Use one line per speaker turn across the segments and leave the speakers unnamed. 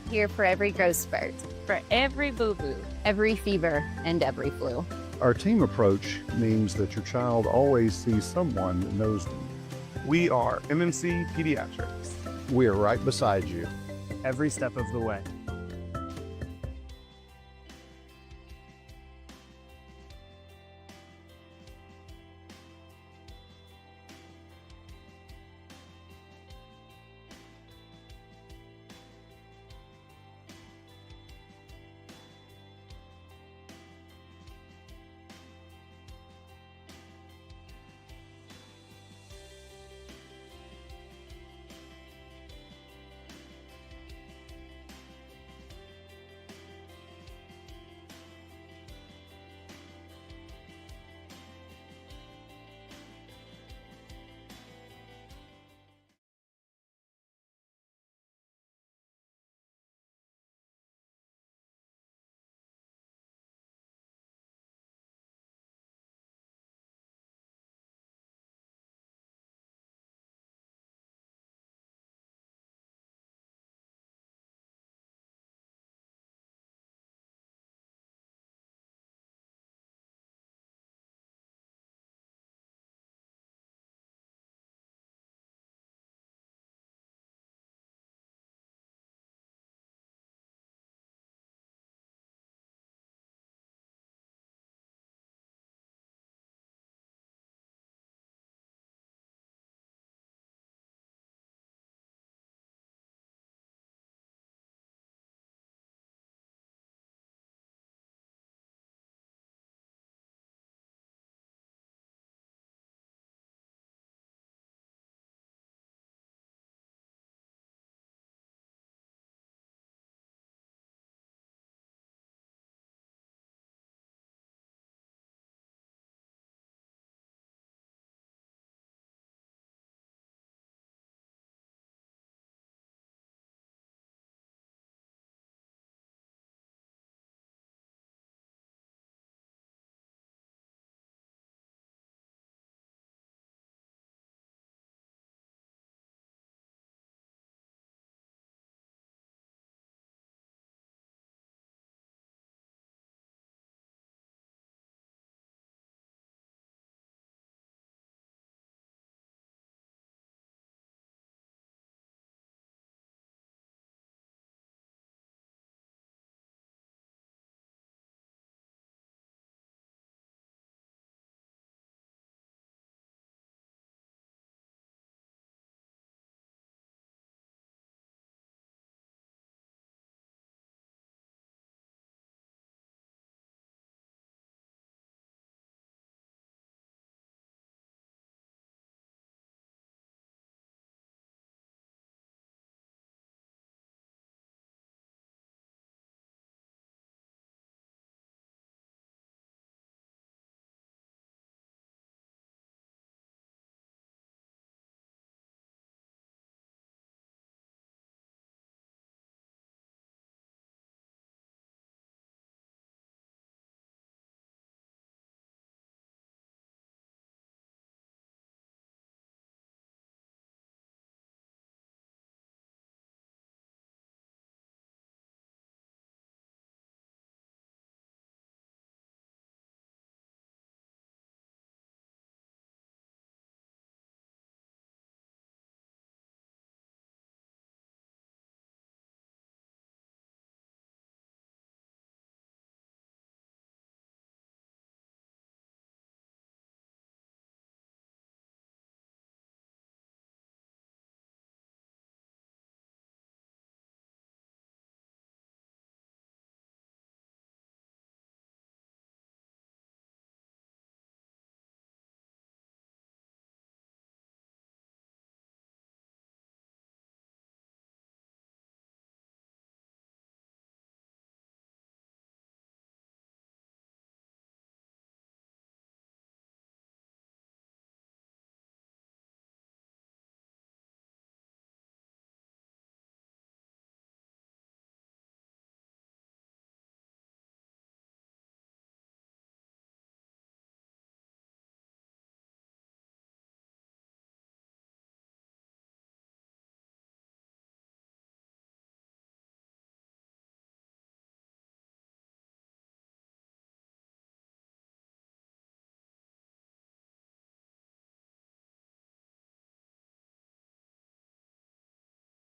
Here for every growth spurt,
for every boo-boo,
every fever, and every flu.
Our team approach means that your child always sees someone that knows them.
We are MMC Pediatrics.
We are right beside you
every step of the way.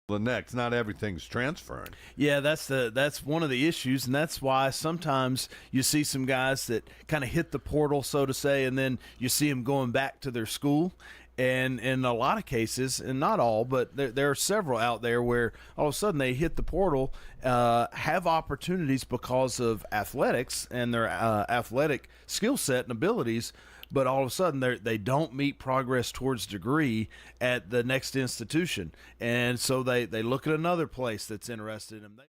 The next, not everything's transferring.
Yeah, that's one of the issues, and that's why sometimes you see some guys that kind of hit the portal, so to say, and then you see them going back to their school. And in a lot of cases, and not all, but there are several out there where all of a sudden they hit the portal, have opportunities because of athletics and their athletic skill set and abilities, but all of a sudden they don't meet progress towards degree at the next institution. And so they look at another place that's interested in them.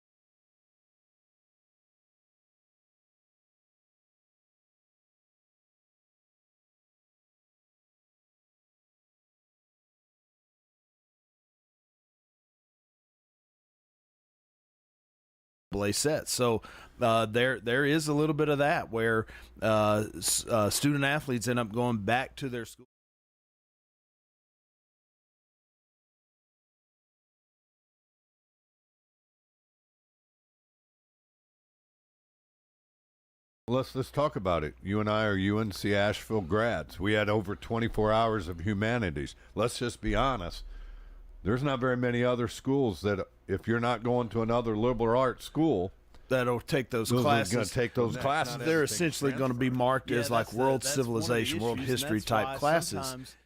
Set. So there is a little bit of that where student athletes end up going back to their school.
Let's talk about it. You and I are UNC Asheville grads. We had over 24 hours of humanities. Let's just be honest. There's not very many other schools that, if you're not going to another liberal arts school,
that'll take those classes.
Going to take those classes.
They're essentially going to be marked as like world civilization, world history type classes.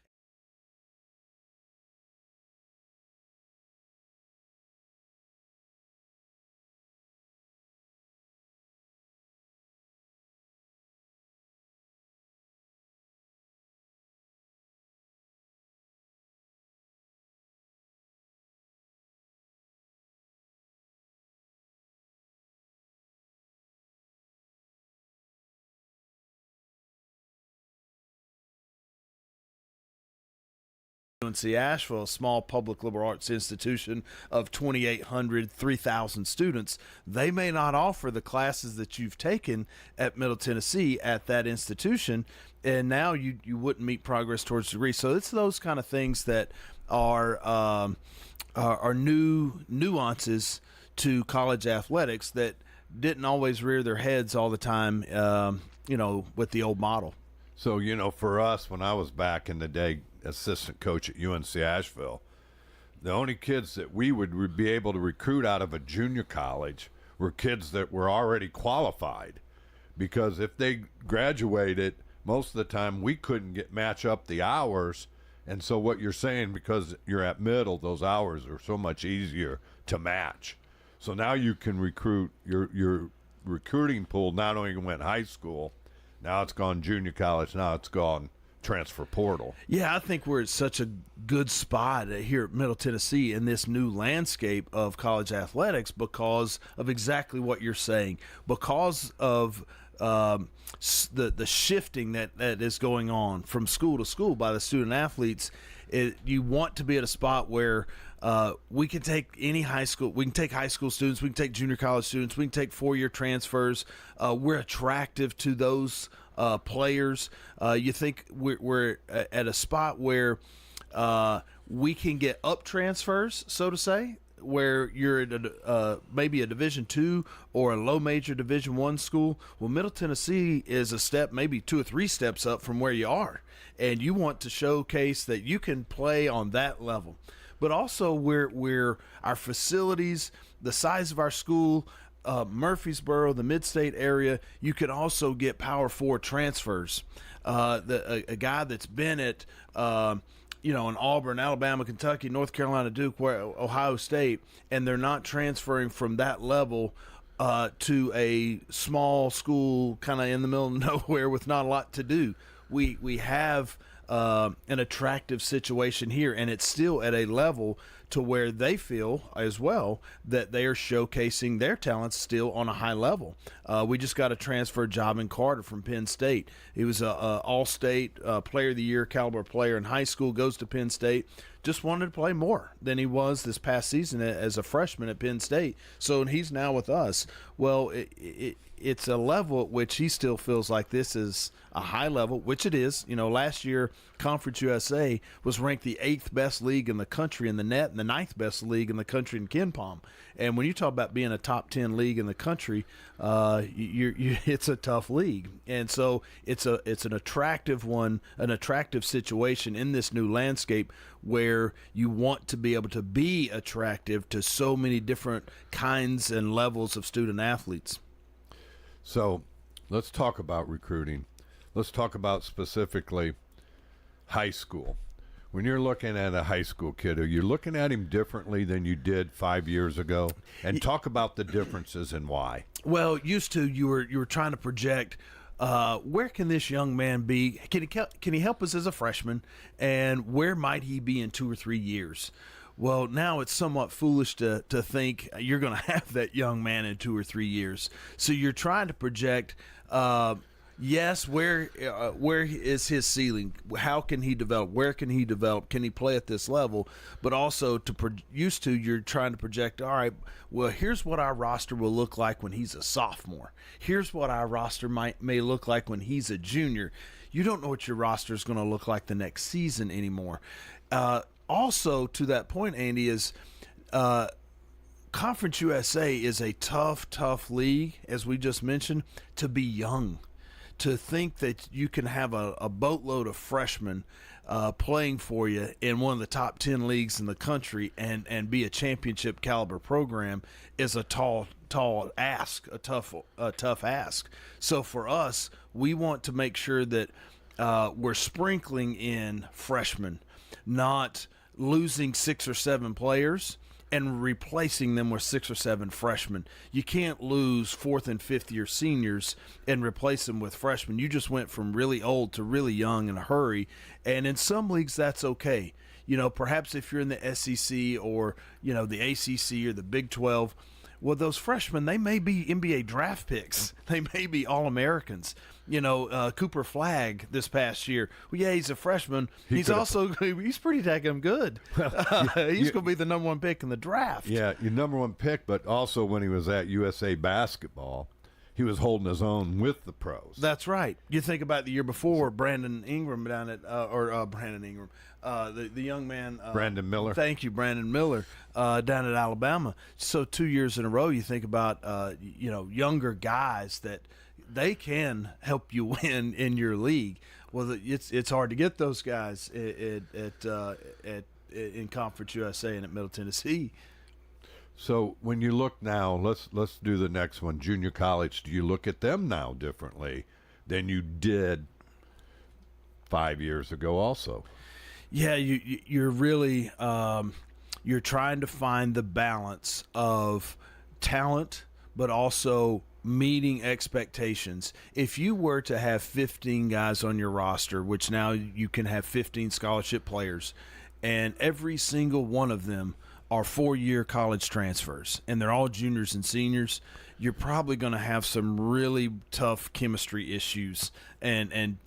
UNC Asheville, a small public liberal arts institution of 2,800, 3,000 students, they may not offer the classes that you've taken at Middle Tennessee at that institution, and now you wouldn't meet progress towards degree. So it's those kind of things that are new nuances to college athletics that didn't always rear their heads all the time, with the old model.
So, for us, when I was back in the day, assistant coach at UNC Asheville, the only kids that we would be able to recruit out of a junior college were kids that were already qualified, because if they graduated, most of the time we couldn't match up the hours. And so what you're saying, because you're at middle, those hours are so much easier to match. So now you can recruit. Your recruiting pool not only went high school, now it's gone junior college, now it's gone transfer portal.
Yeah, I think we're at such a good spot here at Middle Tennessee in this new landscape of college athletics because of exactly what you're saying, because of the shifting that is going on from school to school by the student athletes. You want to be at a spot where we can take any high school, we can take high school students, we can take junior college students, we can take four-year transfers. We're attractive to those players. You think we're at a spot where we can get up transfers, so to say, where you're at maybe a Division II or a low major Division I school. Well, Middle Tennessee is a step, maybe 2 or 3 steps up from where you are, and you want to showcase that you can play on that level. But also, we're our facilities, the size of our school, Murfreesboro, the mid-state area, you can also get Power 4 transfers. A guy that's been at in Auburn, Alabama, Kentucky, North Carolina, Duke, Ohio State, and they're not transferring from that level to a small school kind of in the middle of nowhere with not a lot to do. We have an attractive situation here, and it's still at a level to where they feel as well that they are showcasing their talents still on a high level. We just got a transfer job in Carter from Penn State. He was a all-state player of the year caliber player in high school, goes to Penn State, just wanted to play more than he was this past season as a freshman at Penn State. So he's now with us. Well, it's a level at which he still feels like this is a high level, which it is. Last year, Conference USA was ranked the 8th best league in the country in the net and the 9th best league in the country in KenPom. And when you talk about being a top 10 league in the country, it's a tough league. And so it's an attractive one, an attractive situation in this new landscape where you want to be able to be attractive to so many different kinds and levels of student athletes.
So let's talk about recruiting. Let's talk about specifically high school. When you're looking at a high school kid, are you looking at him differently than you did 5 years ago? And talk about the differences and why.
Well, used to you were trying to project where can this young man be? Can he help us as a freshman? And where might he be in 2 or 3 years? Well, now it's somewhat foolish to think you're going to have that young man in 2 or 3 years. So you're trying to project, yes, where is his ceiling? How can he develop? Where can he develop? Can he play at this level? But also you're trying to project, all right, well, here's what our roster will look like when he's a sophomore. Here's what our roster may look like when he's a junior. You don't know what your roster is going to look like the next season anymore. Also, to that point, Andy, is Conference USA is a tough league, as we just mentioned, to be young. To think that you can have a boatload of freshmen playing for you in one of the top 10 leagues in the country and be a championship caliber program is a tall ask, a tough ask. So for us, we want to make sure that we're sprinkling in freshmen, not losing 6 or 7 players and replacing them with 6 or 7 freshmen. You can't lose 4th and 5th year seniors and replace them with freshmen. You just went from really old to really young in a hurry. And in some leagues, that's okay. Perhaps if you're in the SEC or, the ACC or the Big 12, well, those freshmen, they may be NBA draft picks. They may be All-Americans. Cooper Flagg this past year. Well, yeah, he's a freshman. He's pretty daggum good. He's going to be the number 1 pick in the draft.
Yeah, your number 1 pick, but also when he was at USA Basketball, he was holding his own with the pros.
That's right. You think about the year before, Brandon Ingram down at Brandon Ingram, the young man.
Brandon Miller.
Thank you, Brandon Miller, down at Alabama. So 2 years in a row, you think about younger guys that they can help you win in your league. Well, it's hard to get those guys in Conference USA and at Middle Tennessee.
So when you look now, let's do the next one, junior college. Do you look at them now differently than you did 5 years ago also?
Yeah, you're really you're trying to find the balance of talent, but also meeting expectations. If you were to have 15 guys on your roster, which now you can have 15 scholarship players, and every single one of them are 4-year college transfers, and they're all juniors and seniors, you're probably going to have some really tough chemistry issues and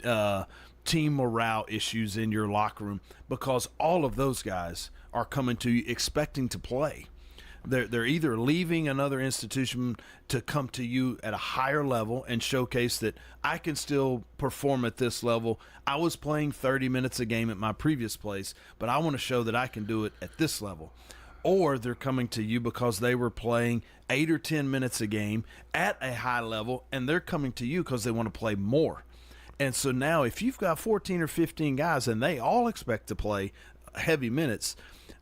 team morale issues in your locker room, because all of those guys are coming to you expecting to play. They're either leaving another institution to come to you at a higher level and showcase that I can still perform at this level. I was playing 30 minutes a game at my previous place, but I want to show that I can do it at this level. Or they're coming to you because they were playing 8 or 10 minutes a game at a high level, and they're coming to you because they want to play more. And so now if you've got 14 or 15 guys and they all expect to play heavy minutes,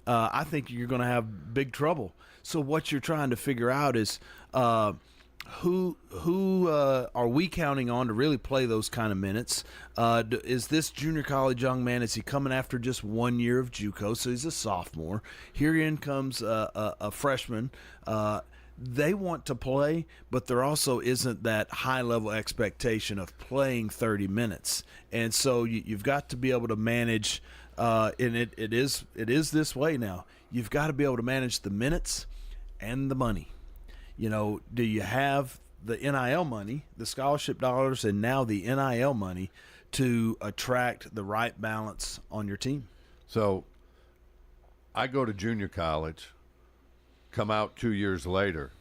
I think you're going to have big trouble. So what you're trying to figure out is who are we counting on to really play those kind of minutes? Is this junior college young man, is he coming after just 1 year of JUCO, so he's a sophomore? Here in comes a freshman. They want to play, but there also isn't that high-level expectation of playing 30 minutes. And so you've got to be able to manage, and it is this way now. You've got to be able to manage the minutes and the money. Do you have the NIL money, the scholarship dollars, and now the NIL money to attract the right balance on your team?
So I go to junior college, come out 2 years later.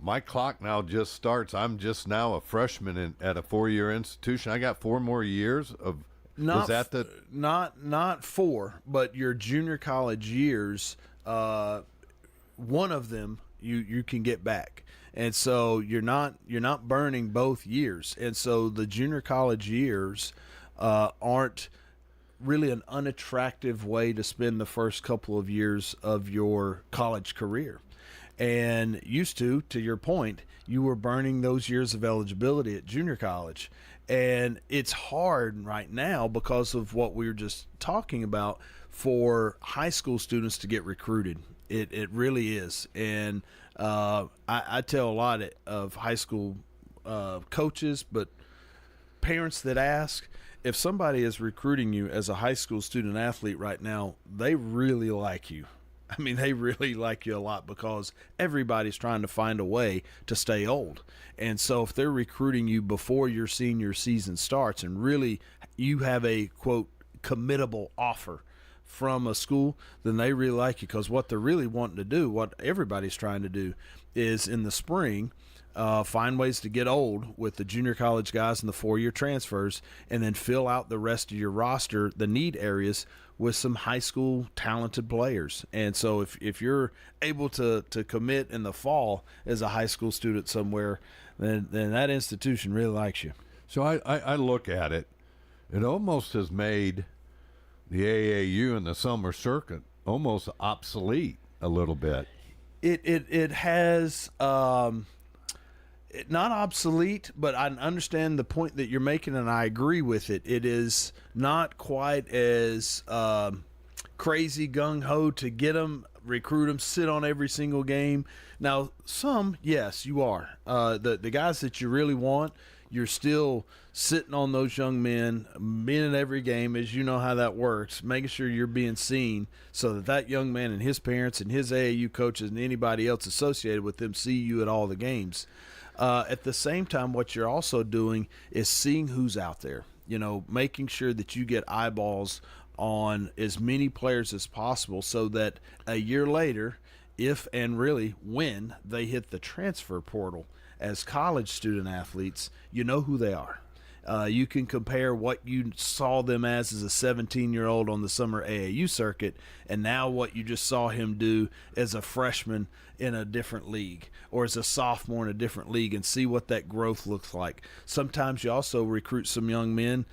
My clock now just starts. I'm just now a freshman at a 4-year institution. I got 4 more years of.
Not 4, but your junior college years. One of them you can get back. And so you're not burning both years. And so the junior college years aren't really an unattractive way to spend the first couple of years of your college career. And used to your point, you were burning those years of eligibility at junior college. And it's hard right now because of what we were just talking about for high school students to get recruited. It really is. And I tell a lot of high school coaches, but parents that ask, if somebody is recruiting you as a high school student athlete right now, they really like you. I mean, they really like you a lot because everybody's trying to find a way to stay old. And so if they're recruiting you before your senior season starts and really you have a, quote, committable offer from a school, then they really like you, because what they're really wanting to do, what everybody's trying to do, is in the spring find ways to get old with the junior college guys and the 4-year transfers, and then fill out the rest of your roster, the need areas, with some high school talented players. And so if you're able to commit in the fall as a high school student somewhere, then that institution really likes you.
So I look at it, it almost has made the AAU and the summer circuit almost obsolete a little bit.
It has not obsolete, but I understand the point that you're making, and I agree with it. It is not quite as crazy gung-ho to get them, recruit them, sit on every single game. Now, some, yes, you are. The guys that you really want, you're still sitting on those young men, being in every game, as you know how that works, making sure you're being seen so that that young man and his parents and his AAU coaches and anybody else associated with them see you at all the games. At the same time, what you're also doing is seeing who's out there, making sure that you get eyeballs on as many players as possible so that a year later, if and really when they hit the transfer portal as college student athletes, you know who they are. You can compare what you saw them as a 17-year-old on the summer AAU circuit and now what you just saw him do as a freshman in a different league or as a sophomore in a different league, and see what that growth looks like. Sometimes you also recruit some young men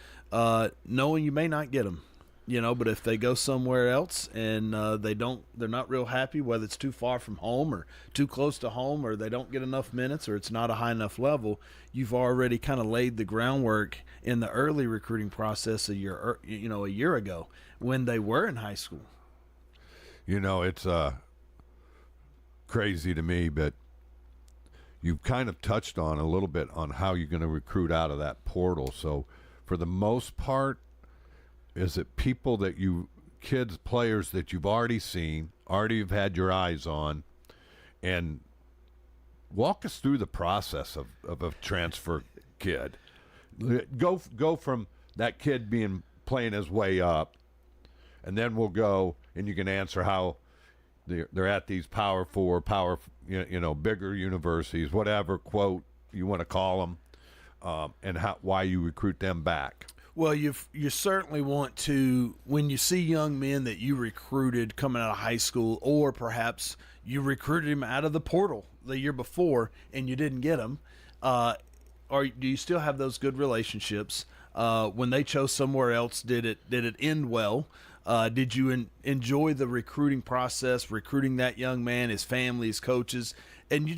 knowing you may not get them. But if they go somewhere else and they're not real happy, whether it's too far from home or too close to home, or they don't get enough minutes, or it's not a high enough level, you've already kind of laid the groundwork in the early recruiting process a year ago when they were in high school.
It's crazy to me, but you've kind of touched on a little bit on how you're going to recruit out of that portal. So for the most part, is it people that players that you've already seen, already have had your eyes on? And walk us through the process of a transfer kid. Go from that kid playing his way up, and then we'll go, and you can answer how they're at these Power 4, bigger universities, whatever quote you want to call them, and why you recruit them back.
Well, you certainly want to, when you see young men that you recruited coming out of high school, or perhaps you recruited him out of the portal the year before and you didn't get him, or do you still have those good relationships? When they chose somewhere else, did it end well? Did you enjoy the recruiting process, recruiting that young man, his family, his coaches, and you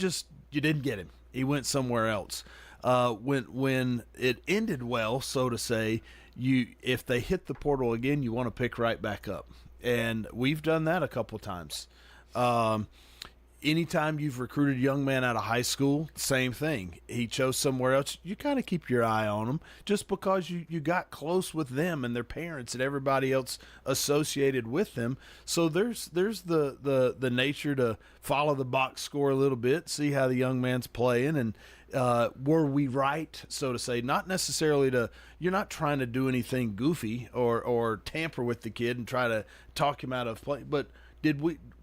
didn't get him? He went somewhere else. When it ended well, so to say, if they hit the portal again, you want to pick right back up. And we've done that a couple times. Anytime you've recruited a young man out of high school, same thing. He chose somewhere else. You kind of keep your eye on him just because you got close with them and their parents and everybody else associated with them. So there's the nature to follow the box score a little bit, see how the young man's playing, and were we right, so to say? Not necessarily you're not trying to do anything goofy or tamper with the kid and try to talk him out of play, but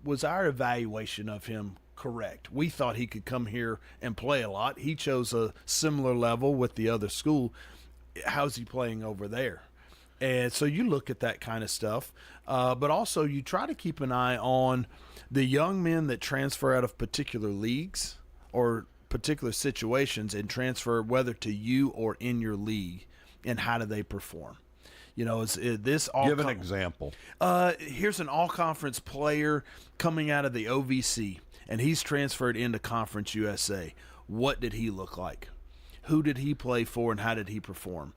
was our evaluation of him correct? We thought he could come here and play a lot. He chose a similar level with the other school. How's he playing over there? And so you look at that kind of stuff, but also you try to keep an eye on the young men that transfer out of particular leagues or particular situations and transfer whether to you or in your league, and how do they perform. You know, is this all?
Give an example.
Here's an all-conference player coming out of the OVC, and he's transferred into Conference USA. What did he look like? Who did he play for, and how did he perform?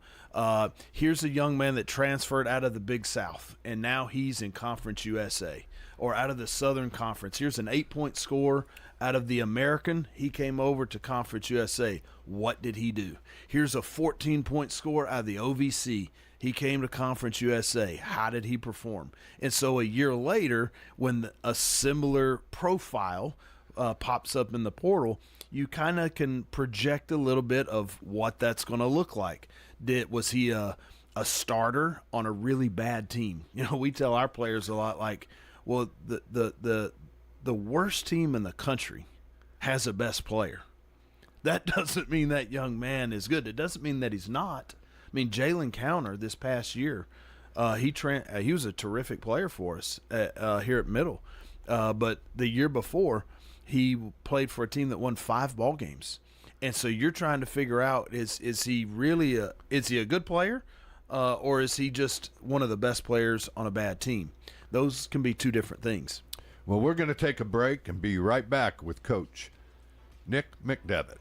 Here's a young man that transferred out of the Big South, and now he's in Conference USA, or out of the Southern Conference. Here's an 8-point scorer out of the American. He came over to Conference USA. What did he do? Here's a 14-point scorer out of the OVC. He came to Conference USA. How did he perform? And so a year later, when a similar profile pops up in the portal, you kind of can project a little bit of what that's going to look like. Was he a starter on a really bad team? You know, we tell our players a lot like, well, the worst team in the country has a best player. That doesn't mean that young man is good. It doesn't mean that he's not. I mean, Jalen Counter this past year, he was a terrific player for us here at Middle. But the year before, he played for a team that won 5 ball games. And so you're trying to figure out, is he really a good player, or is he just one of the best players on a bad team? Those can be two different things.
Well, we're going to take a break and be right back with Coach Nick McDevitt.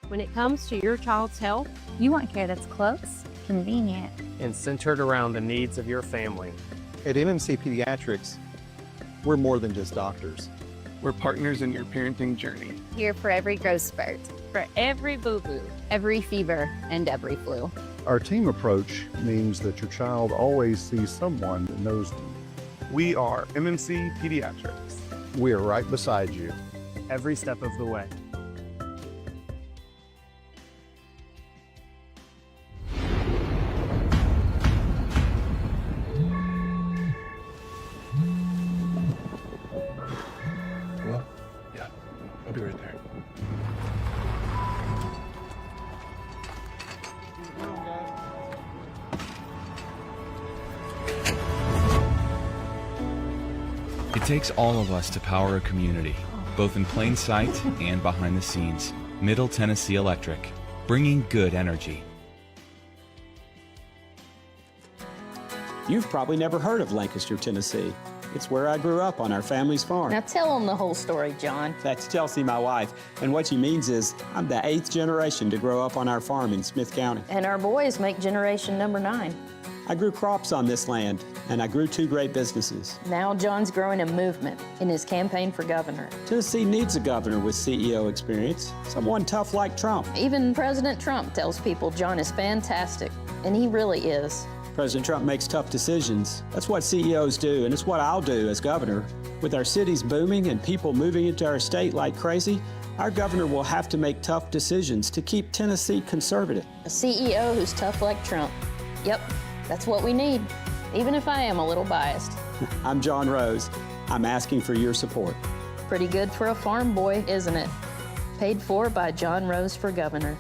When it comes to your child's health,
You want care that's close, convenient.
and centered around the needs of your family.
At MMC Pediatrics, we're more than just doctors.
We're partners in your parenting journey.
Here for every growth spurt,
for every boo-boo.
every fever, and every flu.
Our team approach means that your child always sees someone that knows them.
We are MMC Pediatrics.
We are right beside you.
Every step of the way.
Well, yeah, I'll be right there.
It takes all of us to power a community, both in plain sight and behind the scenes. Middle Tennessee Electric, bringing good energy.
You've probably never heard of Lancaster, Tennessee. It's where I grew up on our family's farm.
Now tell them the whole story, John.
That's Chelsea, my wife. And what she means is I'm the 8th generation to grow up on our farm in Smith County.
And our boys make generation number 9.
I grew crops on this land, and I grew 2 great businesses.
Now John's growing a movement in his campaign for governor.
Tennessee needs a governor with CEO experience, someone tough like Trump.
Even President Trump tells people John is fantastic, and he really is.
President Trump makes tough decisions. That's what CEOs do, and it's what I'll do as governor. With our cities booming and people moving into our state like crazy, our governor will have to make tough decisions to keep Tennessee conservative.
A CEO who's tough like Trump. Yep, that's what we need, even if I am a little biased.
I'm John Rose. I'm asking for your support.
Pretty good for a farm boy, isn't it? Paid for by John Rose for governor.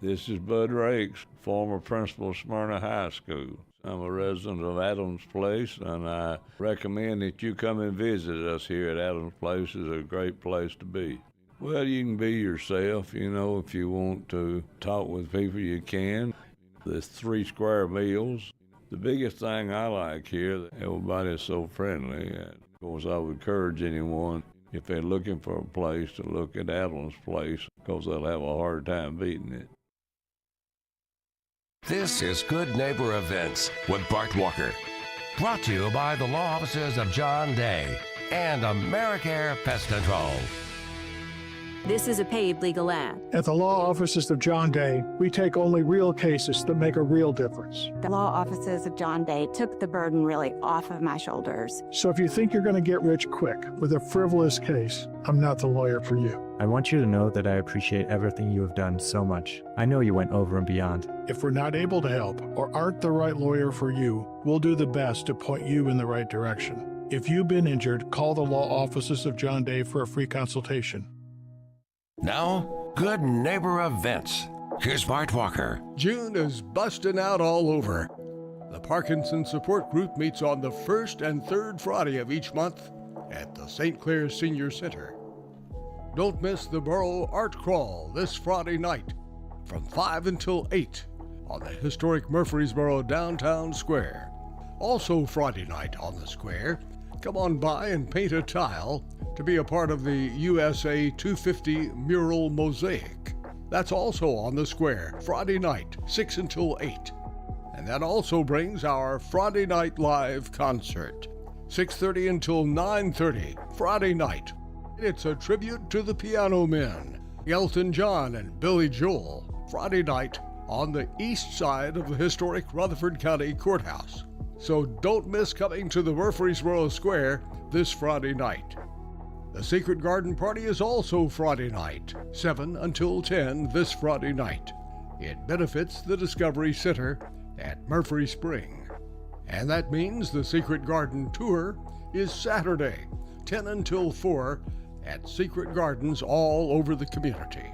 This is Bud Rakes, former principal of Smyrna High School. I'm a resident of Adams Place, and I recommend that you come and visit us here at Adams Place. It's a great place to be. Well, you can be yourself, you know, if you want to talk with people, you can. There's 3 square meals. The biggest thing I like here, that everybody is so friendly. And of course, I would encourage anyone, if they're looking for a place, to look at Adams Place, because they'll have a hard time beating it.
This is Good Neighbor Events with Bart Walker. Brought to you by the law offices of John Day and AmeriCare Pest Control.
This is a paid legal ad.
At the law offices of John Day, we take only real cases that make a real difference.
The law offices of John Day took the burden really off of my shoulders.
So if you think you're going to get rich quick with a frivolous case, I'm not the lawyer for you.
I want you to know that I appreciate everything you have done so much. I know you went over and beyond.
If we're not able to help or aren't the right lawyer for you, we'll do the best to point you in the right direction. If you've been injured, call the law offices of John Day for a free consultation.
Now, Good Neighbor Events. Here's Bart Walker.
June is busting out all over. The Parkinson Support Group meets on the first and third Friday of each month at the St. Clair Senior Center. Don't miss the Borough Art Crawl this Friday night from 5 until 8 on the historic Murfreesboro Downtown Square. Also Friday night on the square, come on by and paint a tile to be a part of the USA 250 mural mosaic. That's also on the square, Friday night, 6 until 8. And that also brings our Friday night live concert, 6:30 until 9:30, Friday night. It's a tribute to the Piano Men, Elton John and Billy Joel, Friday night on the east side of the historic Rutherford County Courthouse. So don't miss coming to the Murfreesboro Square this Friday night. The Secret Garden Party is also Friday night, 7 until 10 this Friday night. It benefits the Discovery Center at Murphy Spring. And that means the Secret Garden Tour is Saturday, 10 until 4 at Secret Gardens all over the community.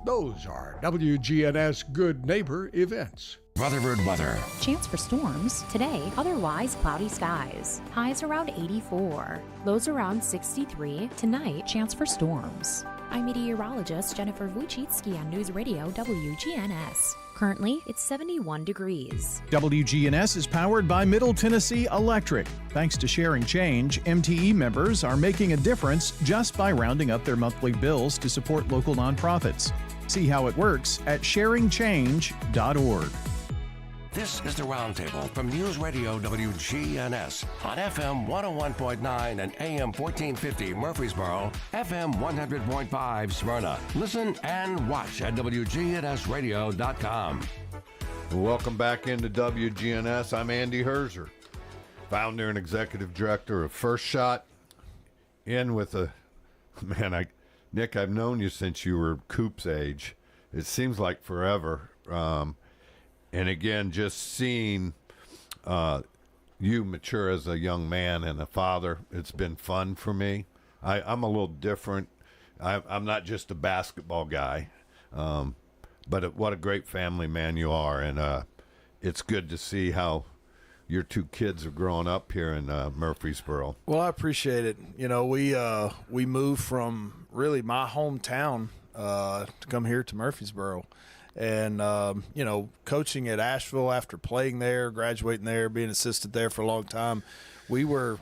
Those are WGNS Good Neighbor events.
Rutherford weather.
Chance for storms today, otherwise cloudy skies. Highs around 84. Lows around 63. Tonight, chance for storms. I'm meteorologist Jennifer Wojcicki on News Radio WGNS. Currently, it's 71 degrees.
WGNS is powered by Middle Tennessee Electric. Thanks to Sharing Change, MTE members are making a difference just by rounding up their monthly bills to support local nonprofits. See how it works at sharingchange.org.
This is the Roundtable from News Radio WGNS on FM 101.9 and AM 1450 Murfreesboro, FM 100.5 Smyrna. Listen and watch at wgnsradio.com.
Welcome back into WGNS. I'm Andy Herzer, founder and executive director of First Shot. In with a man, Nick, I've known you since you were Coop's age. It seems like forever. And again, just seeing you mature as a young man and a father, it's been fun for me. I'm a little different. I'm not just a basketball guy, but what a great family man you are. And it's good to see how your two kids are growing up here in Murfreesboro.
Well, I appreciate it. You know, we moved from really my hometown to come here to Murfreesboro. And, you know, coaching at Asheville after playing there, graduating there, being assistant there for a long time, we were,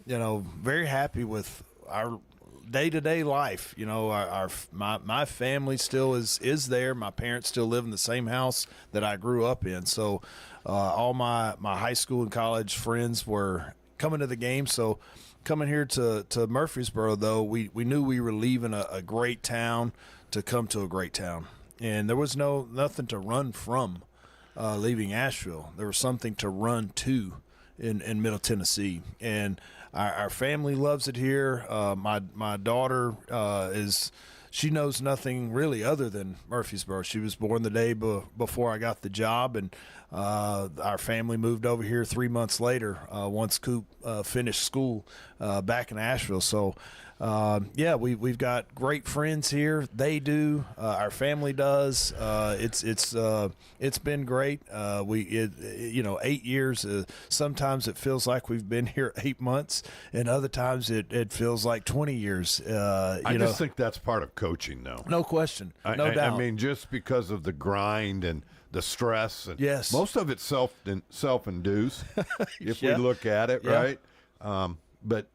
you know, very happy with our day-to-day life. You know, my family still is there. My parents still live in the same house that I grew up in. So all my high school and college friends were coming to the game. So coming here to Murfreesboro, though, we knew we were leaving a great town to come to a great town. And there was nothing to run from leaving Asheville. There was something to run to in Middle Tennessee. And our family loves it here. My daughter she knows nothing really other than Murfreesboro. She was born the day before I got the job, and our family moved over here 3 months later once Coop finished school back in Asheville. So yeah, we've got great friends here. They do. Our family does. It's been great. 8 years. Sometimes it feels like we've been here 8 months, and other times it feels like 20 years.
I just think that's part of coaching, though.
No question. No doubt.
I mean, just because of the grind and the stress, and
yes,
most of it's self-induced. If we look at it, right? But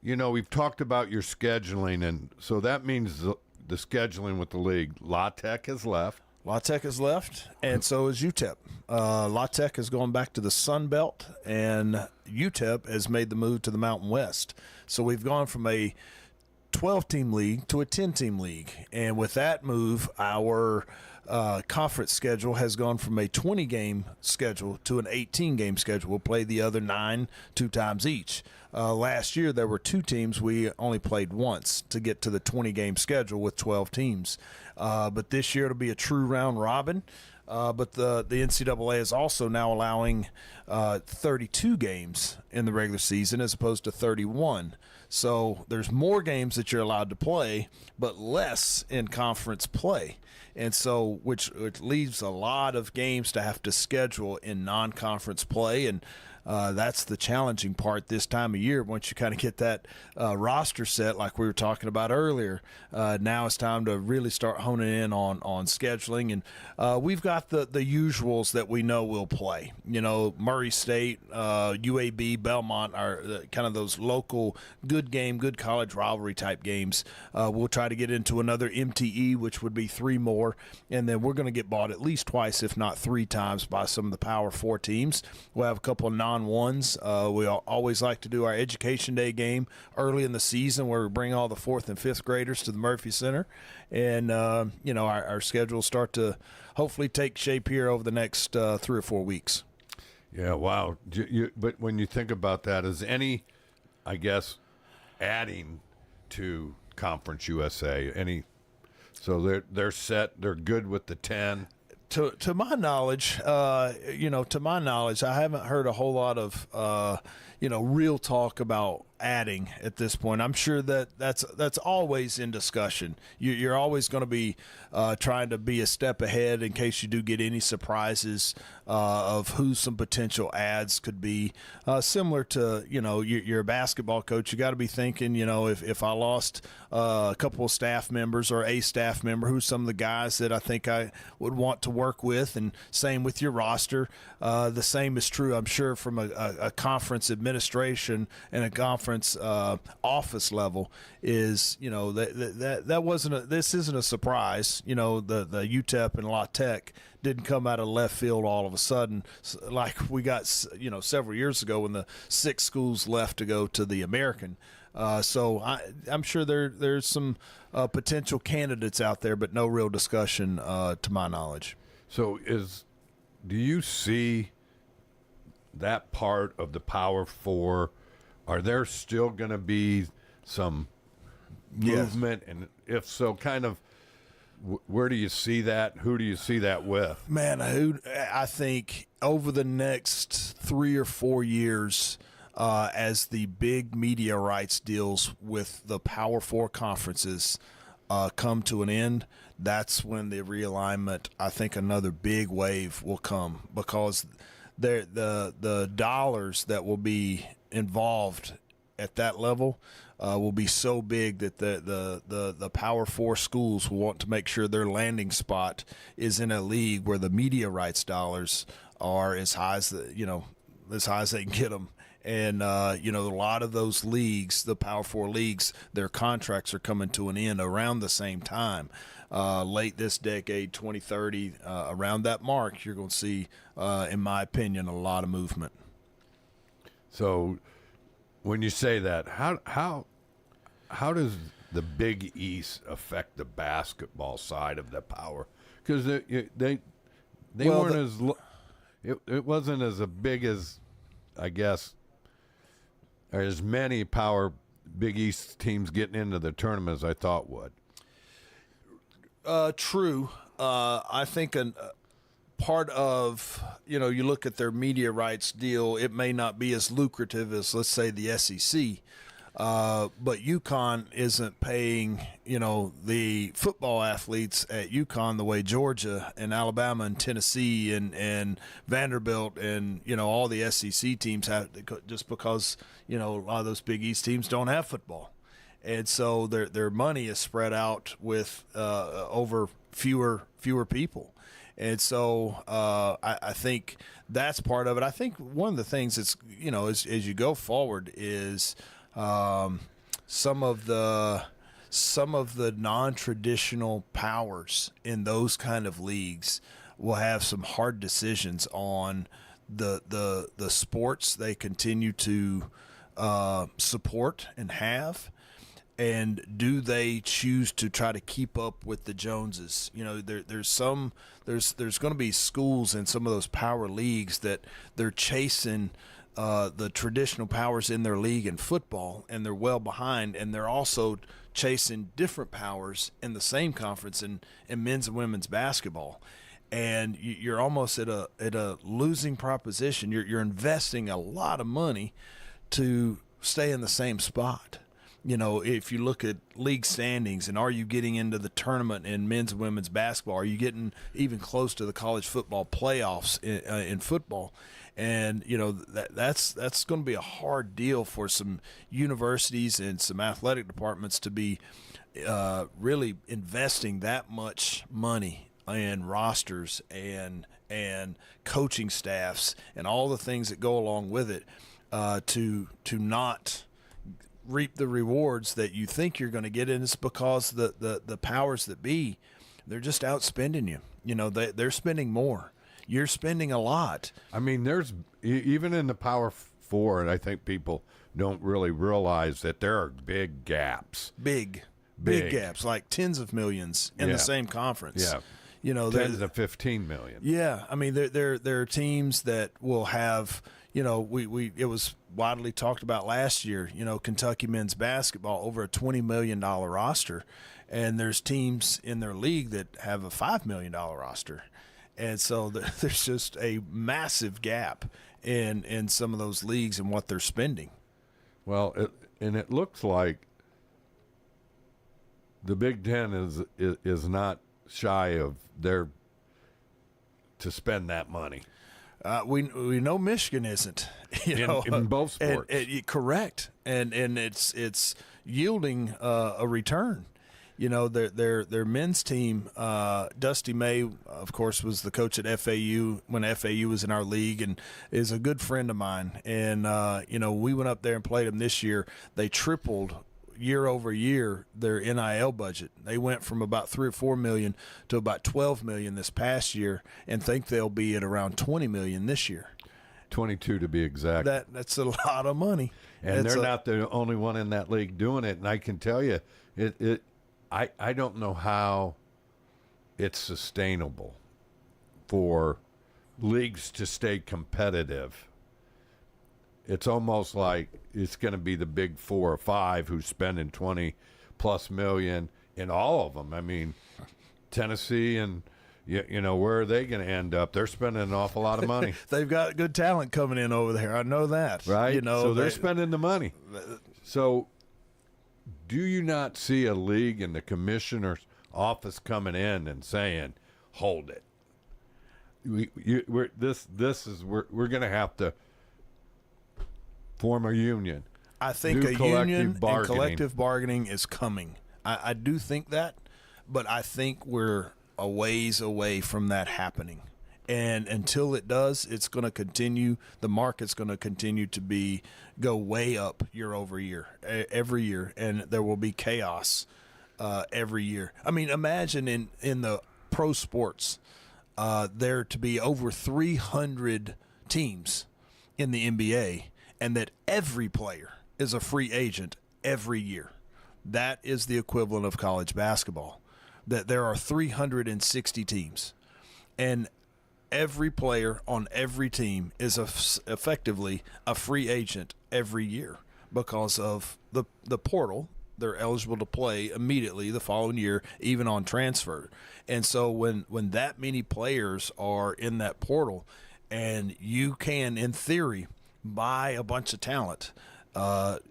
you know, we've talked about your scheduling, and so that means the scheduling with the league. La Tech has left.
La Tech has left, and so is UTEP. La Tech has gone back to the Sun Belt, and UTEP has made the move to the Mountain West. So we've gone from a 12-team league to a 10-team league. And with that move, our conference schedule has gone from a 20-game schedule to an 18-game schedule. We'll play the other 9 2 times each. Last year, there were 2 teams. We only played once to get to the 20-game schedule with 12 teams. But this year, it'll be a true round robin. But the NCAA is also now allowing 32 games in the regular season as opposed to 31. So there's more games that you're allowed to play, but less in conference play. And so, which leaves a lot of games to have to schedule in non-conference play. And that's the challenging part this time of year. Once you kind of get that roster set, like we were talking about earlier, now it's time to really start honing in on scheduling. And we've got the usuals that we know we'll play. You know, Murray State, UAB, Belmont are kind of those local good game, good college rivalry type games. We'll try to get into another MTE, which would be 3 more. And then we're going to get bought at least twice, if not 3 times, by some of the Power 4 teams. We'll have a couple of non-ones. We always like to do our Education Day game early in the season where we bring all the 4th and 5th graders to the Murphy Center. And, you know, our schedules start to hopefully take shape here over the next 3 or 4 weeks.
Yeah, wow. But when you think about that, is any, I guess, adding to Conference USA, any... So they're set. They're good with the 10.
To my knowledge, I haven't heard a whole lot of real talk about adding at this point. I'm sure that's always in discussion. You're always going to be trying to be a step ahead in case you do get any surprises of who some potential adds could be. Similar to, you're a basketball coach, you got to be thinking, if I lost a couple of staff members or a staff member, who's some of the guys that I think I would want to work with, and same with your roster. The same is true, I'm sure, from a conference administration and a conference office level. Is that wasn't this isn't a surprise. The UTEP and La Tech didn't come out of left field all of a sudden, like we got several years ago when the 6 schools left to go to the American. So I'm sure there's some potential candidates out there, but no real discussion to my knowledge.
So do you see that part of the Power 4? Are there still going to be some movement? Yes. And if so, kind of where do you see that? Who do you see that with?
Man, I think over the next 3 or 4 years, as the big media rights deals with the Power 4 conferences come to an end, that's when the realignment, I think another big wave will come, because the dollars that will be involved at that level will be so big that the Power 4 schools will want to make sure their landing spot is in a league where the media rights dollars are as high as they can get them. And, a lot of those leagues, the Power 4 leagues, their contracts are coming to an end around the same time. Late this decade, 2030, around that mark, you're going to see, in my opinion, a lot of movement.
So when you say that, how does the Big East affect the basketball side of the Power? Because they weren't it wasn't as big as, I guess, or as many Big East teams getting into the tournament as I thought would.
True. I think part of, you look at their media rights deal, it may not be as lucrative as, let's say, the SEC. But UConn isn't paying, the football athletes at UConn the way Georgia and Alabama and Tennessee and Vanderbilt and, all the SEC teams have, just because, a lot of those Big East teams don't have football. And so their money is spread out with over fewer people. And so I think that's part of it. I think one of the things that's, as you go forward is some of the non-traditional powers in those kind of leagues will have some hard decisions on the sports they continue to support and have. And do they choose to try to keep up with the Joneses? You know, there's going to be schools in some of those power leagues that they're chasing the traditional powers in their league in football, and they're well behind, and they're also chasing different powers in the same conference in men's and women's basketball. And you're almost at a losing proposition. You're investing a lot of money to stay in the same spot. You know, if you look at league standings and are you getting into the tournament in men's and women's basketball? Are you getting even close to the college football playoffs in football? And, you know, that's going to be a hard deal for some universities and some athletic departments to be really investing that much money in rosters and coaching staffs and all the things that go along with it to not reap the rewards that you think you're going to get. And it's because the powers that be, they're just outspending you. You know, they're spending more. You're spending a lot.
I mean, there's even in the Power Four, and I think people don't really realize that there are big gaps.
Big gaps, like tens of millions in the same conference.
Yeah.
You know,
10 to 15 million.
Yeah, I mean, there are teams that will have. You know, it was widely talked about last year. You know, Kentucky men's basketball over a $20 million roster, and there's teams in their league that have a $5 million roster, and so there's just a massive gap in some of those leagues and what they're spending.
Well, it looks like the Big Ten is not shy of to spend that money.
We know Michigan isn't,
in both sports.
Correct, and it's yielding a return. You know, their men's team, Dusty May, of course, was the coach at FAU when FAU was in our league, and is a good friend of mine. And you know, we went up there and played them this year. They tripled year over year their NIL budget. They went from about $3 or $4 million to about $12 million this past year, and think they'll be at around $20 million this year.
22 to be exact.
That's a lot of money,
and they're not the only one in that league doing it. And I can tell you, I don't know how it's sustainable for leagues to stay competitive. It's almost like it's going to be the big 4 or 5 who's spending $20+ million in all of them. I mean, Tennessee and, you know, where are they going to end up? They're spending an awful lot of money.
They've got good talent coming in over there. I know that.
Right?
You know,
so they're spending the money. So do you not see a league and the commissioner's office coming in and saying, hold it? We're going to have to form a union.
I think a union and collective bargaining is coming. I do think that, but I think we're a ways away from that happening. And until it does, it's going to continue. The market's going to continue to go way up year over year, every year, and there will be chaos every year. I mean, imagine in the pro sports, there to be over 300 teams in the NBA, and that every player is a free agent every year. That is the equivalent of college basketball, that there are 360 teams, and every player on every team is effectively a free agent every year because of the portal. They're eligible to play immediately the following year, even on transfer. And so when that many players are in that portal, and you can, in theory, buy a bunch of talent.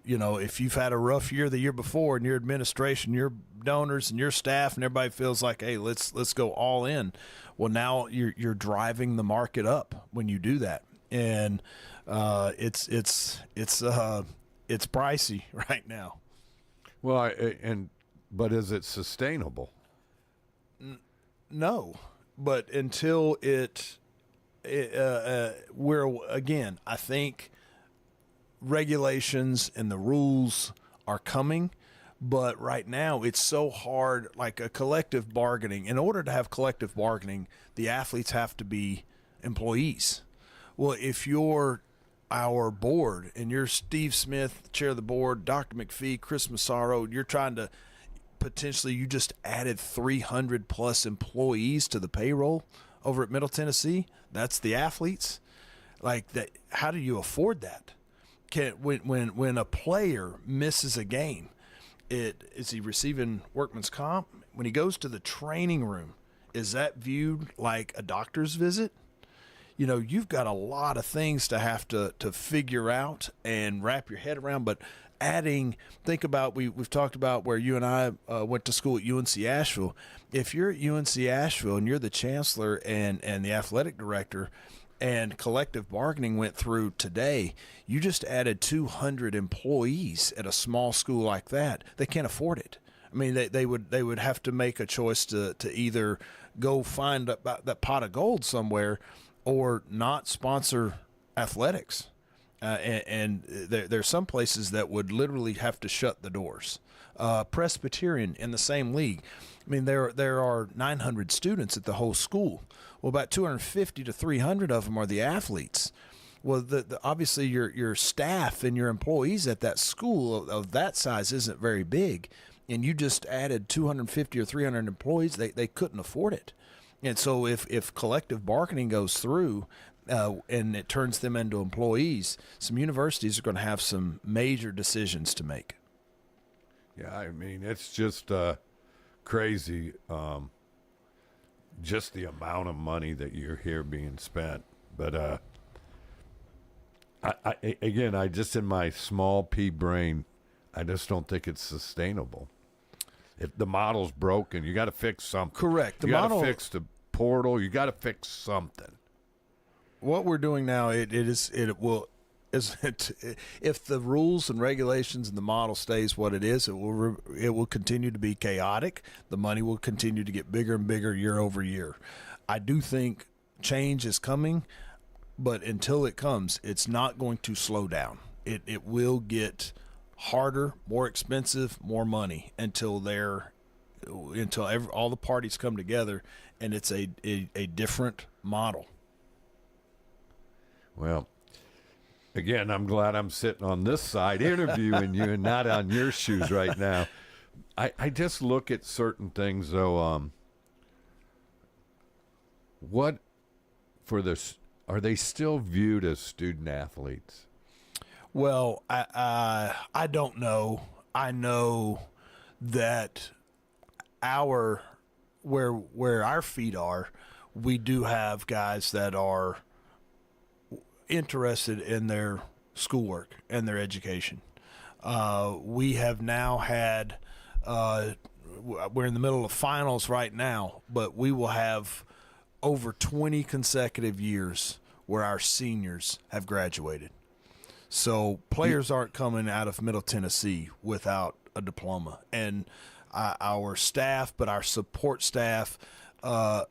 You know, if you've had a rough year the year before, and your administration, your donors, and your staff, and everybody feels like, hey, let's go all in. Well, now you're driving the market up when you do that, and it's pricey right now.
Well, but is it sustainable?
No, but until I think regulations and the rules are coming, but right now it's so hard. Like a collective bargaining, in order to have collective bargaining, the athletes have to be employees. Well, if you're our board, and you're Steve Smith, chair of the board, Dr. McPhee, Chris Massaro, you're trying to potentially, you just added 300 plus employees to the payroll over at Middle Tennessee. That's the athletes. Like that, how do you afford that? When a player misses a game, is he receiving workman's comp? When he goes to the training room, is that viewed like a doctor's visit? You know, you've got a lot of things to have to figure out and wrap your head around. But think about, we've talked about where you and I went to school at UNC Asheville. If you're at UNC Asheville and you're the chancellor and the athletic director, and collective bargaining went through today, you just added 200 employees at a small school like that. They can't afford it. I mean, they would have to make a choice to either go find that pot of gold somewhere or not sponsor athletics. And there's some places that would literally have to shut the doors. Presbyterian in the same league. I mean, there are 900 students at the whole school. Well, about 250 to 300 of them are the athletes. Well, obviously your staff and your employees at that school of that size isn't very big, and you just added 250 or 300 employees. They couldn't afford it. And so if collective bargaining goes through and it turns them into employees, some universities are going to have some major decisions to make.
Yeah, I mean, it's just crazy, just the amount of money that you hear being spent. But I just in my small pea brain, I just don't think it's sustainable. If the model's broken, you got to fix something.
Correct.
You got to fix the portal. You got to fix something.
What we're doing now, if the rules and regulations and the model stays what it is, it will continue to be chaotic. The money will continue to get bigger and bigger year over year. I do think change is coming, but until it comes, it's not going to slow down. It will get harder, more expensive, more money until all the parties come together and it's a different model.
Well, again, I'm glad I'm sitting on this side interviewing you and not on your shoes right now. I just look at certain things, though. What for this? Are they still viewed as student athletes?
Well, I don't know. I know that where our feet are, we do have guys that are interested in their schoolwork and their education. We have now had, we're in the middle of finals right now, but we will have over 20 consecutive years where our seniors have graduated. So players aren't coming out of Middle Tennessee without a diploma. And our staff, but our support staff,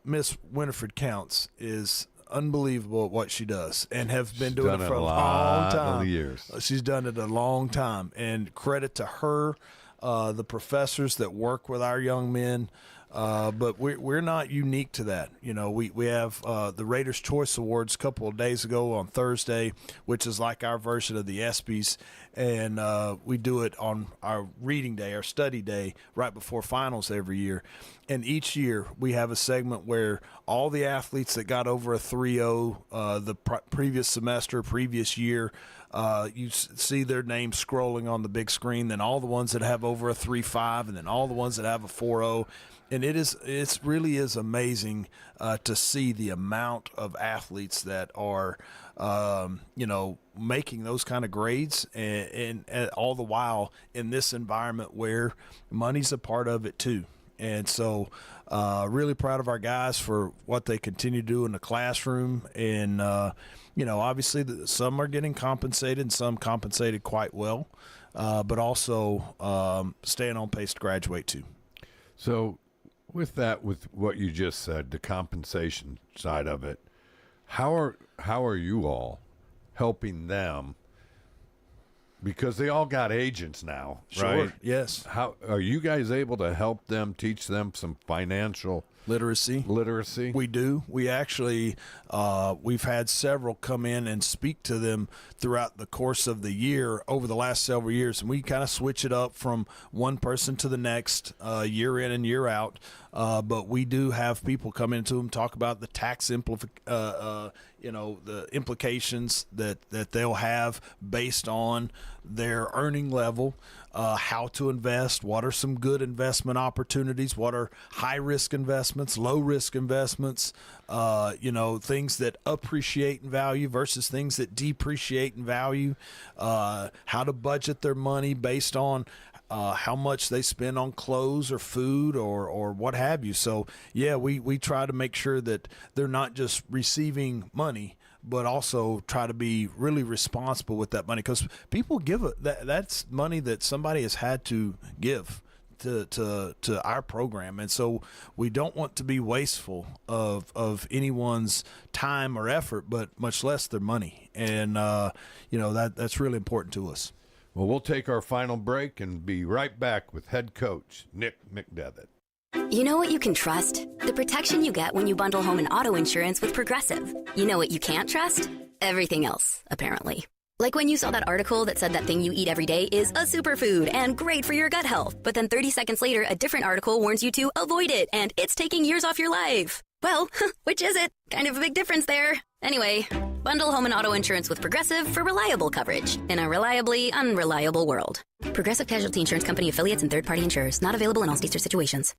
Miss Winifred Counts is unbelievable at what she does and have been doing it for a long time.
Years.
She's done it a long time, and credit to her, the professors that work with our young men. But we're not unique to that. You know, we have the Raiders' Choice Awards a couple of days ago on Thursday, which is like our version of the ESPYs, and we do it on our reading day, our study day, right before finals every year. And each year we have a segment where all the athletes that got over a 3.0 the previous semester, previous year, you see their names scrolling on the big screen, then all the ones that have over a 3.5, and then all the ones that have a 4.0. And it really is amazing to see the amount of athletes that are, making those kind of grades, and all the while in this environment where money's a part of it too. And so really proud of our guys for what they continue to do in the classroom. And, obviously some are getting compensated and some compensated quite well, but also staying on pace to graduate too.
So with what you just said, the compensation side of it, how are you all helping them? Because they all got agents now,
Sure.
right?
Yes.
How are you guys able to help them, teach them some financial
Literacy. We do. We actually, we've had several come in and speak to them throughout the course of the year over the last several years. And we kind of switch it up from one person to the next, year in and year out. But we do have people come into them, talk about the tax the implications that they'll have based on their earning level, how to invest, what are some good investment opportunities, what are high-risk investments, low-risk investments, things that appreciate in value versus things that depreciate in value, how to budget their money based on how much they spend on clothes or food or what have you. So, yeah, we try to make sure that they're not just receiving money, but also try to be really responsible with that money, because people give that's money that somebody has had to give to our program, and so we don't want to be wasteful of anyone's time or effort, but much less their money, and that's really important to us.
Well, we'll take our final break and be right back with head coach Nick McDevitt.
You know what you can trust? The protection you get when you bundle home and auto insurance with Progressive. You know what you can't trust? Everything else, apparently. Like when you saw that article that said that thing you eat every day is a superfood and great for your gut health, but then 30 seconds later, a different article warns you to avoid it and it's taking years off your life. Well, which is it? Kind of a big difference there. Anyway, bundle home and auto insurance with Progressive for reliable coverage in a reliably unreliable world. Progressive Casualty Insurance Company affiliates and third-party insurers. Not available in all states or situations.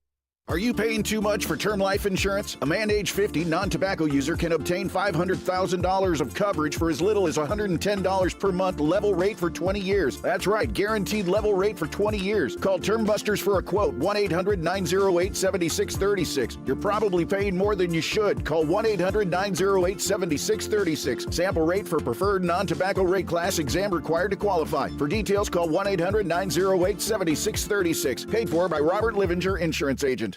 Are you paying too much for term life insurance? A man age 50 non-tobacco user can obtain $500,000 of coverage for as little as $110 per month, level rate for 20 years. That's right, guaranteed level rate for 20 years. Call Term Busters for a quote, 1-800-908-7636. You're probably paying more than you should. Call 1-800-908-7636. Sample rate for preferred non-tobacco rate class, exam required to qualify. For details, call 1-800-908-7636. Paid for by Robert Livinger, Insurance Agent.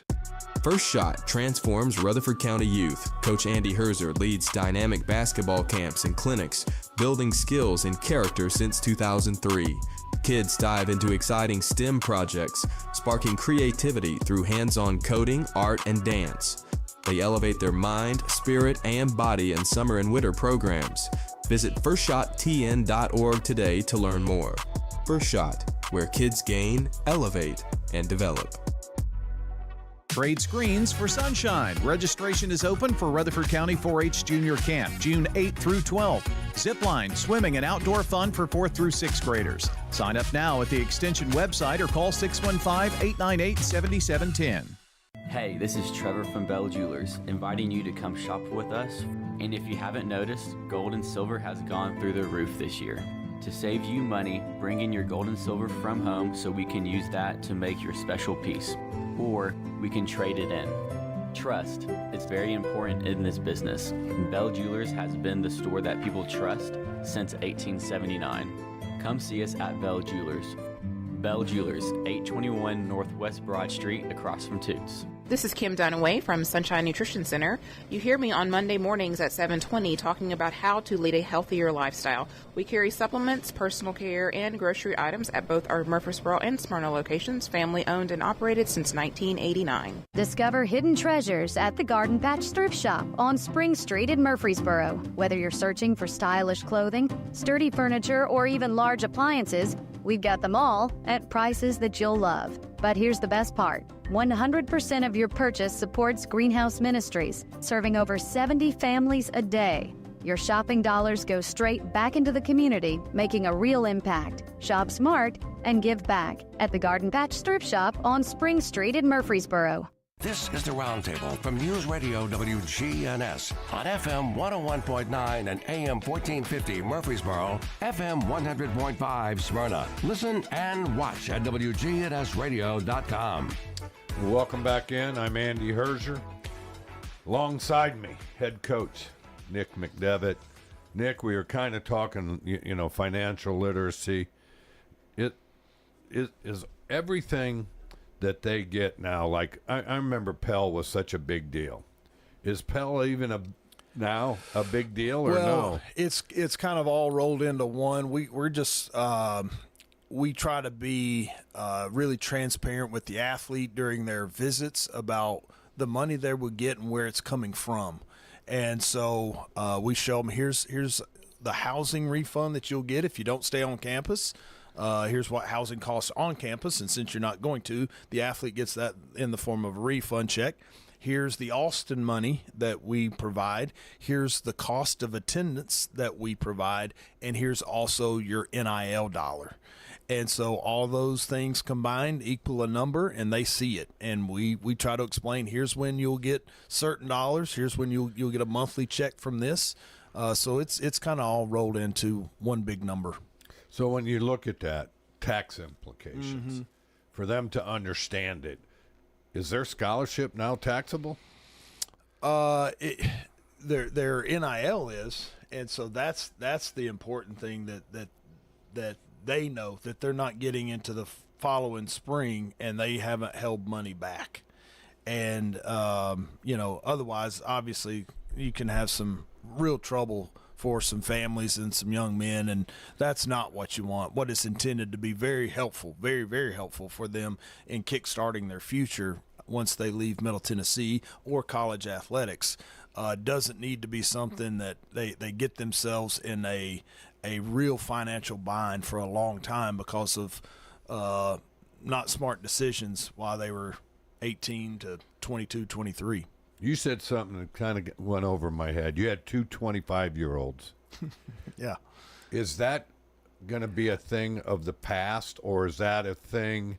First Shot transforms Rutherford County youth. Coach Andy Herzer leads dynamic basketball camps and clinics, building skills and character since 2003. Kids dive into exciting STEM projects, sparking creativity through hands-on coding, art, and dance. They elevate their mind, spirit, and body in summer and winter programs. Visit FirstShotTN.org today to learn more. First Shot, where kids gain, elevate, and develop.
Trade screens for sunshine. Registration is open for Rutherford County 4-H Junior Camp, June 8 through 12. Zipline, swimming, and outdoor fun for 4th through 6th graders. Sign up now at the Extension website or call 615-898-7710.
Hey, this is Trevor from Bell Jewelers, inviting you to come shop with us. And if you haven't noticed, gold and silver has gone through the roof this year. To save you money, bring in your gold and silver from home so we can use that to make your special piece. Or we can trade it in. Trust, it's very important in this business. Bell Jewelers has been the store that people trust since 1879. Come see us at Bell Jewelers. Bell Jewelers, 821 Northwest Broad Street, across from Toots.
This is Kim Dunaway from Sunshine Nutrition Center. You hear me on Monday mornings at 7:20 talking about how to lead a healthier lifestyle. We carry supplements, personal care, and grocery items at both our Murfreesboro and Smyrna locations, family owned and operated since 1989.
Discover hidden treasures at the Garden Patch Thrift Shop on Spring Street in Murfreesboro. Whether you're searching for stylish clothing, sturdy furniture, or even large appliances, we've got them all at prices that you'll love. But here's the best part. 100% of your purchase supports Greenhouse Ministries, serving over 70 families a day. Your shopping dollars go straight back into the community, making a real impact. Shop smart and give back at the Garden Patch Thrift Shop on Spring Street in Murfreesboro.
This is the Roundtable from News Radio WGNS on FM 101.9 and AM 1450 Murfreesboro, FM 100.5 Smyrna. Listen and watch at wgnsradio.com.
Welcome back in. I'm Andy Herzer. Alongside me, head coach Nick McDevitt. Nick, we were kind of talking, financial literacy. It is everything that they get now. Like I remember Pell was such a big deal. Is Pell even now a big deal or no?
It's kind of all rolled into one. We're just we try to be really transparent with the athlete during their visits about the money they would get and where it's coming from. And so we show them, here's the housing refund that you'll get if you don't stay on campus. Here's what housing costs on campus, and since you're not going to, the athlete gets that in the form of a refund check. Here's the Austin money that we provide. Here's the cost of attendance that we provide, and here's also your NIL dollar. And so all those things combined equal a number, and they see it. And we try to explain, here's when you'll get certain dollars, here's when you'll get a monthly check from this. So it's kind of all rolled into one big number.
So when you look at that, tax implications, for them to understand it, is their scholarship now taxable?
Their NIL is, and so that's the important thing that they know, that they're not getting into the following spring and they haven't held money back. And otherwise, obviously, you can have some real trouble for some families and some young men, and that's not what you want. What is intended to be very helpful, very, very helpful for them in kickstarting their future once they leave Middle Tennessee or college athletics, doesn't need to be something that they get themselves in a real financial bind for a long time because of not smart decisions while they were 18 to 22, 23.
You said something that kind of went over my head. You had two 25-year-olds.
Yeah.
Is that going to be a thing of the past, or is that a thing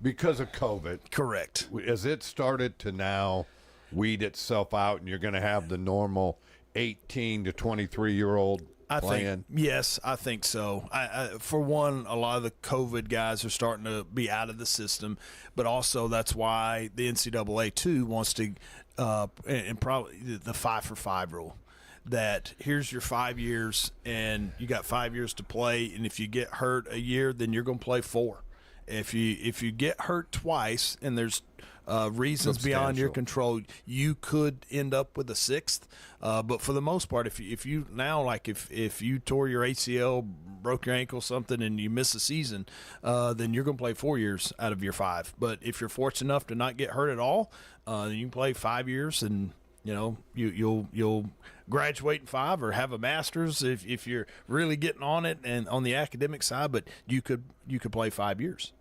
because of COVID?
Correct.
Has it started to now weed itself out, and you're going to have the normal 18 to 23-year-old playing?
Yes, I think so. I for one, a lot of the COVID guys are starting to be out of the system, but also that's why the NCAA too wants to, and probably the 5-for-5 rule, that here's your 5 years and you got 5 years to play, and if you get hurt a year, then you're going to play 4. If you get hurt twice and there's reasons beyond your control, you could end up with a 6th. But for the most part, if you now, like if you tore your ACL, broke your ankle, something, and you miss a season, then you're going to play 4 years out of your 5. But if you're fortunate enough to not get hurt at all, then you can play 5 years, and you'll graduate in 5 or have a master's if you're really getting on it and on the academic side. But you could play 5 years.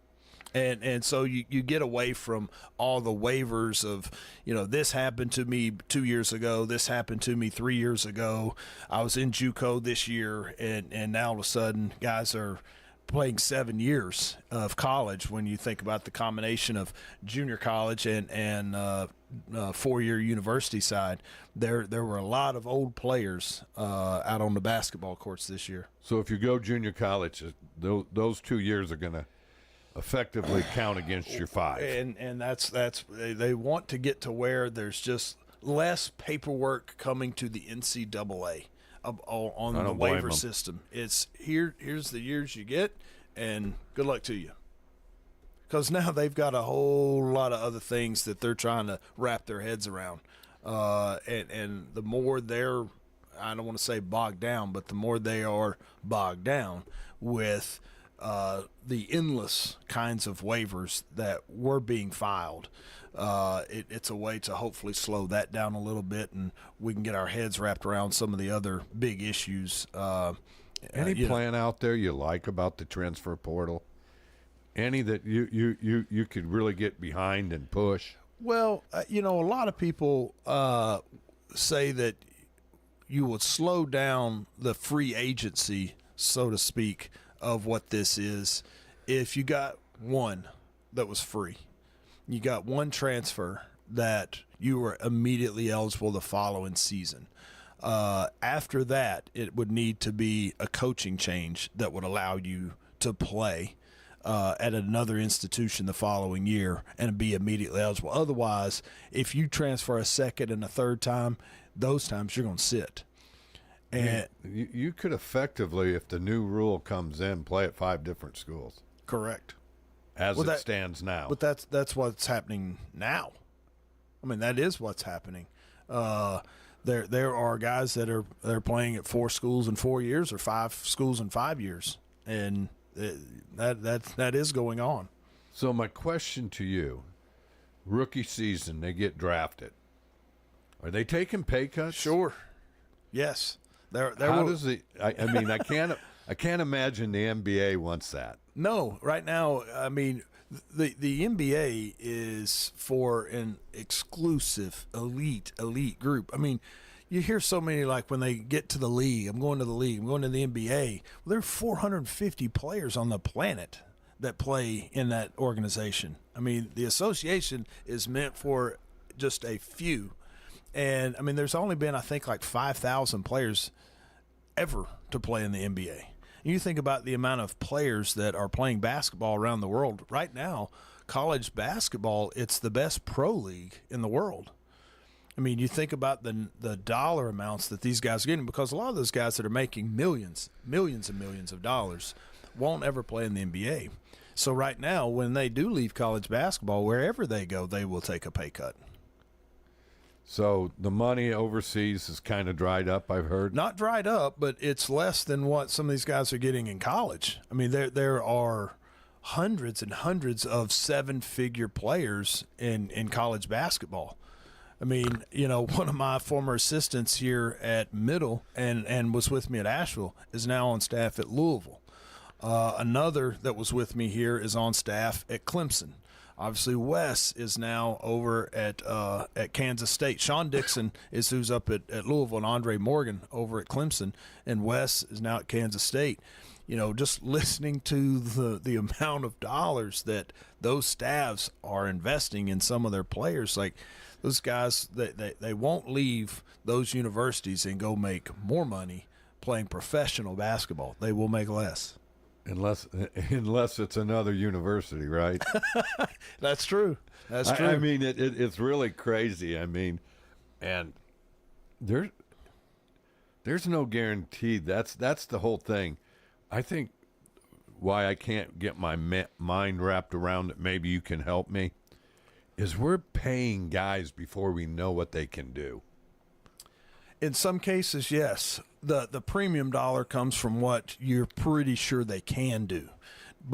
And so you get away from all the waivers of, this happened to me 2 years ago, this happened to me 3 years ago, I was in JUCO this year, and now all of a sudden guys are playing 7 years of college. When you think about the combination of junior college and 4-year university side, there were a lot of old players out on the basketball courts this year.
So if you go junior college, those 2 years are going to effectively count against your 5.
And that's they want to get to where there's just less paperwork coming to the NCAA on the waiver system. It's here's the years you get, and good luck to you. Because now they've got a whole lot of other things that they're trying to wrap their heads around. And the more they're, I don't want to say bogged down, but the more they are bogged down with the endless kinds of waivers that were being filed, it's a way to hopefully slow that down a little bit, and we can get our heads wrapped around some of the other big issues.
Any plan out there you like about the transfer portal? Any that you could really get behind and push?
Well, a lot of people say that you would slow down the free agency, so to speak, of what this is if you got one that was free. You got one transfer that you were immediately eligible the following season. After that, it would need to be a coaching change that would allow you to play at another institution the following year and be immediately eligible. Otherwise, if you transfer a second and a third time, those times you're going to sit. And
you could effectively, if the new rule comes in, play at 5 different schools.
Correct.
As it stands now.
But that's what's happening now. I mean, that is what's happening. There are guys that are playing at 4 schools in 4 years or 5 schools in 5 years, and that is going on.
So my question to you, rookie season, they get drafted. Are they taking pay cuts?
Sure. Yes.
Does it? I mean, I can't imagine the NBA wants that.
No, right now, I mean, the NBA is for an exclusive elite group. I mean, you hear so many, like, when they get to the league, I'm going to the league, I'm going to the NBA. Well, there are 450 players on the planet that play in that organization. I mean, the association is meant for just a few. And, I mean, there's only been, I think, like 5,000 players ever to play in the NBA. And you think about the amount of players that are playing basketball around the world. Right now, college basketball, it's the best pro league in the world. I mean, you think about the dollar amounts that these guys are getting, because a lot of those guys that are making millions and millions of dollars won't ever play in the NBA. So right now, when they do leave college basketball, wherever they go, they will take a pay cut.
So the money overseas is kind of dried up, I've heard.
Not dried up, but it's less than what some of these guys are getting in college. I mean, there are hundreds and hundreds of seven-figure players in college basketball. I mean, you know, one of my former assistants here at Middle and was with me at Asheville is now on staff at Louisville. Another that was with me here is on staff at Clemson. Obviously, Wes is now over at Kansas State. Sean Dixon is who's up at Louisville, and Andre Morgan over at Clemson, and Wes is now at Kansas State. You know, just listening to the amount of dollars that those staffs are investing in some of their players, like those guys, they won't leave those universities and go make more money playing professional basketball. They will make less.
Unless it's another university, right?
That's true. That's true.
I mean, it's really crazy. I mean, and there's no guarantee. That's the whole thing. I think why I can't get my mind wrapped around it, maybe you can help me, is we're paying guys before we know what they can do.
In some cases, yes. The premium dollar comes from what you're pretty sure they can do.